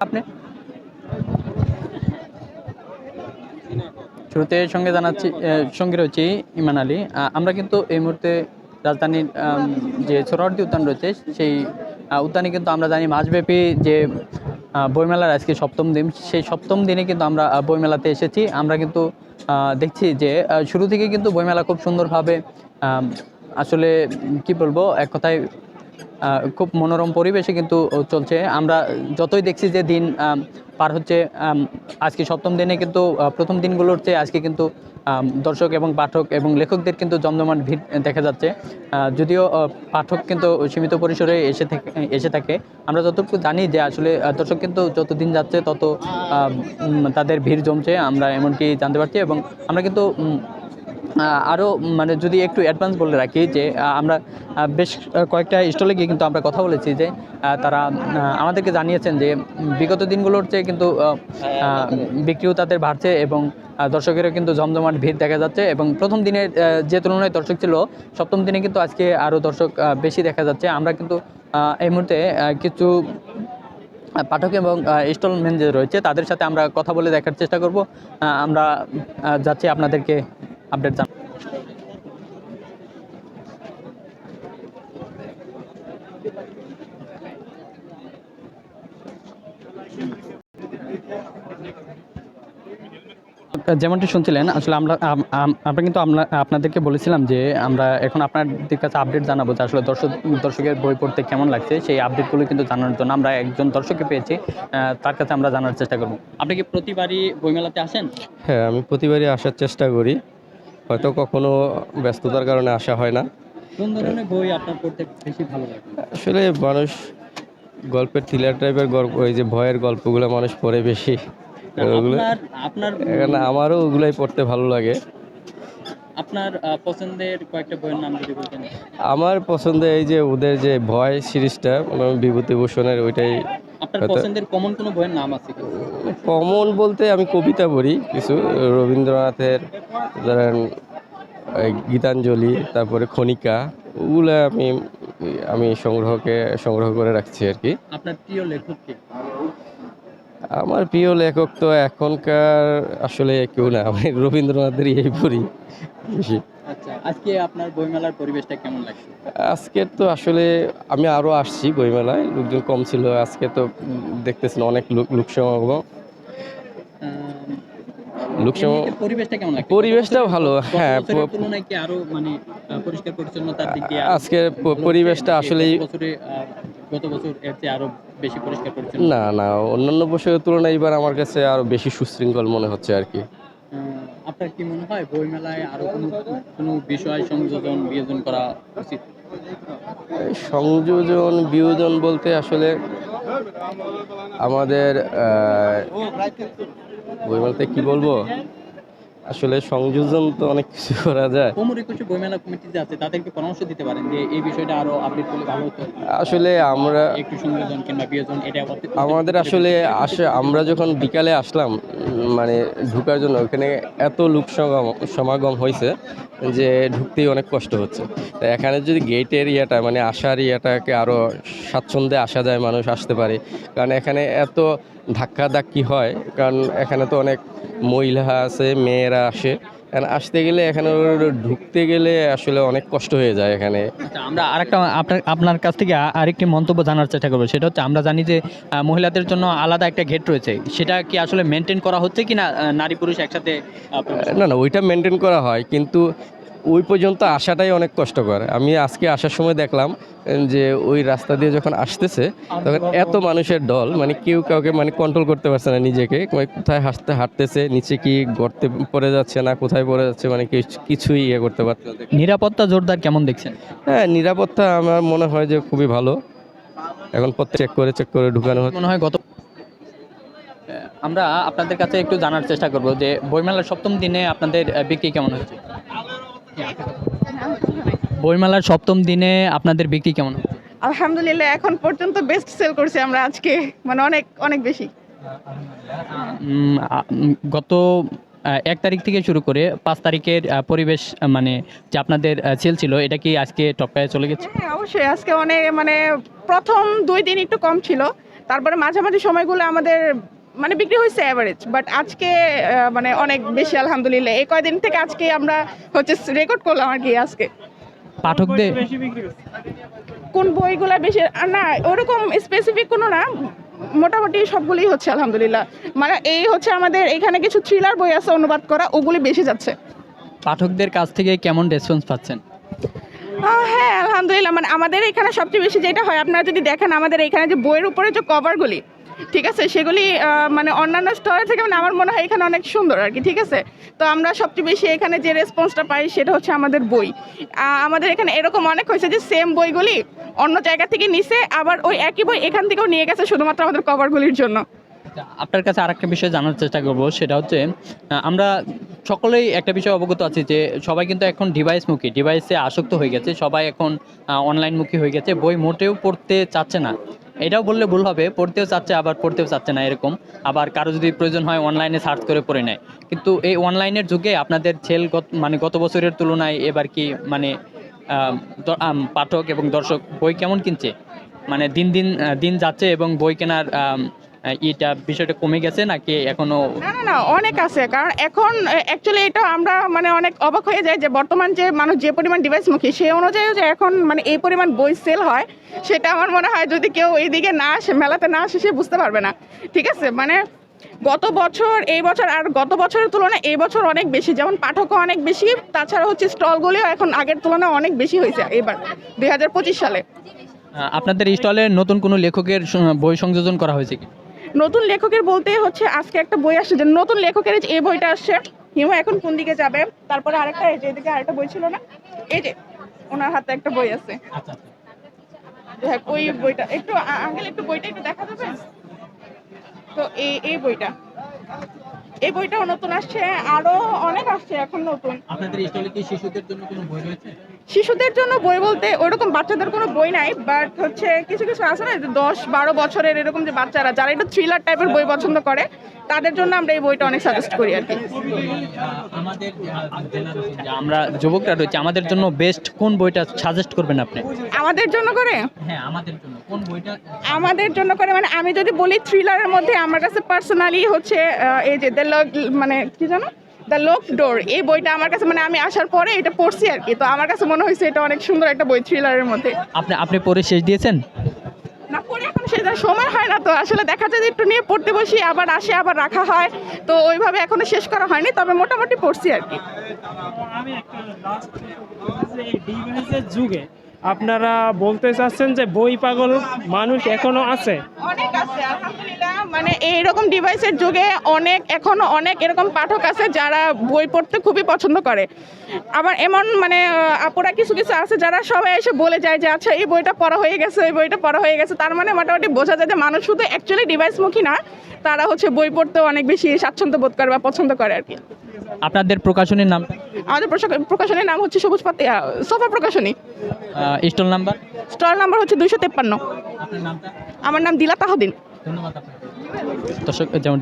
আপনি শুরুতে সঙ্গে রয়েছে ইমান আলী। আমরা কিন্তু এই মুহূর্তে রাজধানীর যে সোহরাওয়ার্দী উদ্যান রয়েছে সেই উদ্যানে কিন্তু আমরা জানি মাসব্যাপী যে বইমেলার আজকে সপ্তম দিন, সেই সপ্তম দিনে কিন্তু আমরা বইমেলাতে এসেছি। আমরা কিন্তু দেখছি যে শুরু থেকে কিন্তু বইমেলা খুব সুন্দরভাবে আসলে কি বলবো, এক কথায় খুব মনোরম পরিবেশে কিন্তু চলছে। আমরা যতই দেখছি যে দিন পার হচ্ছে, আজকে সপ্তম দিনে কিন্তু প্রথম দিনগুলোর চেয়ে আজকে কিন্তু দর্শক এবং পাঠক এবং লেখকদের কিন্তু জমজমাট ভিড় দেখা যাচ্ছে। যদিও পাঠক কিন্তু সীমিত পরিসরে এসে থাকে। আমরা যতটুকু জানি যে আসলে দর্শক কিন্তু যত দিন যাচ্ছে তত তাদের ভিড় জমছে, আমরা এমনকি জানতে পারছি। এবং আমরা কিন্তু আরও মানে যদি একটু অ্যাডভান্স বলে রাখি যে আমরা বেশ কয়েকটা স্টলে গিয়ে কিন্তু আমরা কথা বলেছি যে তারা আমাদেরকে জানিয়েছেন যে বিগত দিনগুলোর চেয়ে কিন্তু বিক্রিও তাদের বাড়ছে এবং দর্শকেরও কিন্তু জমজমাট ভিড় দেখা যাচ্ছে। এবং প্রথম দিনের যে তুলনায় দর্শক ছিল, সপ্তম দিনে কিন্তু আজকে আরও দর্শক বেশি দেখা যাচ্ছে। আমরা কিন্তু এই মুহূর্তে কিছু পাঠক এবং স্টলম্যান যে রয়েছে তাদের সাথে আমরা কথা বলে দেখার চেষ্টা করব। আমরা যাচ্ছি আপনাদেরকে আপডেট জানাবো। যেমনটি শুনছিলেন, আসলে আমরা কিন্তু আপনাদেরকে বলেছিলাম যে আমরা এখন আপনাদের কাছে আপডেট জানাবো যে আসলে দর্শকের বই পড়তে কেমন লাগছে। সেই আপডেটগুলো কিন্তু জানানোর জন্য আমরা একজন দর্শককে পেয়েছি, তার কাছে আমরা জানার চেষ্টা করব। আপনি কি প্রতিবারই বইমেলাতে আসেন? হ্যাঁ, আমি প্রতিবারই আসার চেষ্টা করি, হয়তো কখনো ব্যস্ততার কারণে আসা হয় না। কোন ধরনের বই আপনার পড়তে বেশি ভালো লাগে? আসলে মানুষ গল্পের থ্রিলার টাইপের গল্প, ওই যে ভয়ের গল্পগুলো মানুষ পড়ে বেশি। ওগুলো আপনার এখানে আমারও ওগুলাই পড়তে ভালো লাগে। আপনার পছন্দের কয়েকটা বইয়ের নাম যদি বলতেন। আমার পছন্দের এই যে ওদের যে ভয় সিরিজটা, বিভূতিভূষণের, ওইটাই। আপনার পছন্দের কমন কোনো বইয়ের নাম আছে কি? কমন বলতে আমি কবিতা পড়ি কিছু, রবীন্দ্রনাথের ধরেন গীতাঞ্জলি, তারপরে খনিকা, ওগুলো আমি সংগ্রহ করে রাখছি আর কি। আপনার প্রিয় লেখক কে? আমার প্রিয় লেখক তো এখনকার আসলে কেউ না, আমি রবীন্দ্রনাথেরই এই পড়ি বেশি। আচ্ছা, আজকে আপনার বইমেলার পরিবেশটা কেমন লাগছে? আজকের তো আসলে আমি আরও আসছি বইমেলায়, লোকজন কম ছিল। আজকে তো দেখতেছেন অনেক লোক সমাগম। পরিবেশটা কেমন লাগছে? পরিবেশটাও ভালো, হ্যাঁ। তুলনায় কি আরো মানে পরিষ্কার পরিচ্ছন্নতার দিক দিয়ে আজকের পরিবেশটা আসলেই গত বছর এর চেয়ে আরো বেশি পরিষ্কার পরিচ্ছন্ন? না না, অন্যান্য বছরের তুলনায় এবার আমার কাছে আরো বেশি সুশৃঙ্খল মনে হচ্ছে আর কি। আপনার কি মনে হয় বইমেলায় আরো কোনো বিষয় সংযোজন বিয়োজন করা উচিত? সংযোজন বিয়োজন বলতে আসলে আমাদের বইমেলাতে কি বলবো, আসলে সংযোজন তো অনেক কিছু করা যায়। কোমর একুশে বইমেলা কমিটি যে আছে তাদেরকে পরামর্শ দিতে পারেন যে এই বিষয়টা আরো আপডেট করলে ভালো হতো। আসলে আমরা একটু সংযোজন কিংবা বিয়োজন এটা আমাদের আসলে আমরা যখন বিকালে আসলাম, মানে ঢুকার জন্য ওখানে এত সমাগম হয়েছে যে ঢুকতেই অনেক কষ্ট হচ্ছে। তো এখানে যদি গেটের ইয়েটা, মানে আসার ইয়েটাকে আরও স্বাচ্ছন্দ্যে আসা যায়, মানুষ আসতে পারে। কারণ এখানে এত ধাক্কাধাক্কি হয়, কারণ এখানে তো অনেক মহিলা আছে, মেয়েরা আসে। কারণ আসতে গেলে এখানে ঢুকতে গেলে আসলে অনেক কষ্ট হয়ে যায় এখানে। আচ্ছা, আমরা আরেকটা আপনার কাছ থেকে আরেকটি মন্তব্য জানার চেষ্টা করবো। সেটা হচ্ছে আমরা জানি যে মহিলাদের জন্য আলাদা একটা গেট রয়েছে, সেটা কি আসলে মেনটেন করা হচ্ছে কিনা? নারী পুরুষ একসাথে না না, ওইটা মেনটেন করা হয়, কিন্তু ওই পর্যন্ত আসাটাই অনেক কষ্টকর। আমি আজকে আসার সময় দেখলাম যে ওই রাস্তা দিয়ে যখন আসতেছে তখন এত মানুষের দল, মানে কেউ কাউকে মানে কন্ট্রোল করতে পারছে না নিজেকে, কোথায় হাঁটতেছে, নিচে কি গর্তে পড়ে যাচ্ছে না কোথায় পড়ে যাচ্ছে, মানে কিছুই ইয়ে করতে পারছে না। নিরাপত্তা জোরদার কেমন দেখছেন? হ্যাঁ, নিরাপত্তা আমার মনে হয় যে খুবই ভালো। এখন চেক করে ঢুকানো হচ্ছে। মনে হয় আমরা আপনাদের কাছে একটু জানার চেষ্টা করব যে বইমেলার সপ্তম দিনে আপনাদের বিক্রি কেমন হচ্ছে? বইমেলার সপ্তম দিনে আপনাদের বিক্রি কেমন হচ্ছে? আলহামদুলিল্লাহ, এখন পর্যন্ত বেস্ট সেল করছি আমরা আজকে, মানে অনেক অনেক বেশি। গত 1 তারিখ থেকে শুরু করে 5 তারিখের পরিবেশ, মানে যে আপনাদের সেল ছিল, এটা কি আজকে টপকায় চলে গেছে? হ্যাঁ, অবশ্যই আজকে অনেক, মানে প্রথম 2 দিন একটু কম ছিল, তারপরে মাঝামাঝি সময়গুলো আমাদের মানে বিক্রি হয়েছে অ্যাভারেজ, বাট আজকে মানে অনেক বেশি আলহামদুলিল্লাহ। এই কয়দিন থেকে আজকে আমরা হচ্ছে রেকর্ড করলাম আর কি আজকে। পাঠকদের কোন বইগুলা বেশি না ওরকম স্পেসিফিক কোনো না, মোটামুটি সবগুলোই হচ্ছে আলহামদুলিল্লাহ। মানে এই হচ্ছে আমাদের এখানে কিছু থ্রিলার বই আছে অনুবাদ করা, ওগুলি বেশি যাচ্ছে। পাঠকদের কাছ থেকে কেমন রেসপন্স পাচ্ছেন? হ্যাঁ আলহামদুলিল্লাহ, মানে আমাদের এখানে সবচেয়ে বেশি যেটা হয় আপনারা যদি দেখেন আমাদের এখানে যে বইয়ের উপরে যে কভারগুলি, ঠিক আছে, সেগুলি মানে অন্যান্য স্টোরে থেকে মানে আমার মনে হয় এখানে অনেক সুন্দর আর কি, ঠিক আছে। তো আমরা সবচেয়ে বেশি এখানে যে রেসপন্সটা পাই সেটা হচ্ছে আমাদের বই। আমাদের এখানে এরকম অনেক হয়েছে যে সেম বইগুলি অন্য জায়গা থেকে নিছে, আবার ওই একই বই এখান থেকেও নিয়ে গেছে শুধুমাত্র আমাদের কভারগুলির জন্য। আপনার কাছে আরেকটা বিষয় জানার চেষ্টা করব, সেটা হচ্ছে আমরা সকলেই একটা বিষয় অবগত আছি যে সবাই কিন্তু এখন ডিভাইসে আসক্ত হয়ে গেছে, সবাই এখন অনলাইনমুখী হয়ে গেছে, বই মোটেও পড়তে চাচ্ছে না। এটাও বললে ভুল হবে, পড়তেও চাচ্ছে আবার পড়তেও চাচ্ছে না এরকম। আবার কারো যদি প্রয়োজন হয় অনলাইনে সার্চ করে পড়ে নেয়। কিন্তু এই অনলাইনের যুগে আপনাদের মানে গত বছরের তুলনায় এবার কি মানে পাঠক এবং দর্শক বই কেমন কিনছে? মানে দিন যাচ্ছে এবং বই কেনার এটা বিষয়টা কমে গেছে নাকি এখনো? না না না, অনেক আছে। কারণ এখন অ্যাকচুয়ালি এটা আমরা মানে অনেক অবাক হয়ে যাই যে বর্তমান যে মানুষ যে পরিমাণ ডিভাইসমুখী সেই অনুযায়ী যে এখন মানে এই পরিমাণ বই সেল হয়, সেটা আমার মনে হয় যদি কেউ এইদিকে না আসে, মেলাতে না আসে, সে বুঝতে পারবে না, ঠিক আছে। মানে গত বছর এই বছর আর গত বছরের তুলনায় এই বছর অনেক বেশি, যেমন পাঠকও অনেক বেশি, তাছাড়া হচ্ছে স্টলগুলিও এখন আগের তুলনায় অনেক বেশি হয়েছে এবার 2025 সালে। আপনাদের স্টলে নতুন কোনো লেখকের বই সংযোজন করা হয়েছে কি? নতুন লেখকের বলতে হচ্ছে আজকে একটা বই আসছে, যে নতুন লেখকের এই বইটা আসছে। হিমা এখন কোন দিকে যাবে, তারপরে আরেকটা এই যে এদিকে আরেকটা বই ছিল না, এই যে ওনার হাতে একটা বই আছে। দেখ ওই বইটা একটু আঙ্কেল একটু বইটা একটু দেখা যাবে। তো এই বইটাও নতুন আসছে, আরো অনেক আসছে এখন নতুন। আপনাদের স্টলে কি শিশুদের জন্য কোনো বই রয়েছে? শিশুদের জন্য বই বলতে ওরকম বাচ্চাদের কোনো বই নাই, বাট হচ্ছে কিছু কিছু আছে না যে 10-12 বছরের এরকম যে বাচ্চারা যারা একটু থ্রিলার টাইপের বই পছন্দ করে, তাদের জন্য আমরা এই বইটা অনেক সাজেস্ট করি আর কি। আমাদের আমরা যুবকরা রয়েছে, আমাদের জন্য বেস্ট কোন বইটা সাজেস্ট করবেন আপনি? আমাদের জন্য করে হ্যাঁ, আমাদের জন্য কোন বইটা? আমাদের জন্য করে মানে আমি যদি বলি থ্রিলারের মধ্যে আমার কাছে পার্সোনালি হচ্ছে এই যে মানে কি জানো দ্য লক ডোর, এই বইটা আমার কাছে মানে আমি আসার পরে এটা পড়ছি আর কি, তো আমার কাছে মনে হয়েছে এটা অনেক সুন্দর একটা বই থ্রিলারের মধ্যে। আপনি পড়ে শেষ দিয়েছেন? না পড়ে এখন সেটা সময় হয় না, তো আসলে দেখা যায় যে একটু নিয়ে পড়তে বসি, আবার আসে আবার রাখা হয়, তো ওইভাবে এখনো শেষ করা হয়নি, তবে মোটামুটি পড়ছি আর কি। আমি একটা লাস্ট এই ডিভাইসের যুগে আপনারা বলতে চাচ্ছেন যে বই পাগল মানুষ এখনো আছে? অনেক আছে আলহামদুলিল্লাহ, মানে এইরকম ডিভাইসের যুগে এখনো অনেক এরকম পাঠক আছে যারা বই পড়তে খুবই পছন্দ করে। আবার এমন মানে আপুরা কিছু কিছু আছে যারা সবাই এসে বলে যায় যে আচ্ছা এই বইটা পড়া হয়ে গেছে, এই বইটা পড়া হয়ে গেছে। তার মানে মোটামুটি বোঝা যায় যে মানুষ শুধু অ্যাকচুয়ালি ডিভাইসমুখী না, তারা হচ্ছে বই পড়তে অনেক বেশি স্বাচ্ছন্দ্য বোধ করে বা পছন্দ করে আর কি। আপনাদের প্রকাশনীর নাম? আমাদের প্রকাশনীর নাম হচ্ছে সবুজ পাতি সোফা প্রকাশনী। Stall number? স্টল নাম্বার হচ্ছে 253। আপনার নামটা? আমার নাম দিলা তাহদিন। ধন্যবাদ আপনাকে। দর্শক যেমন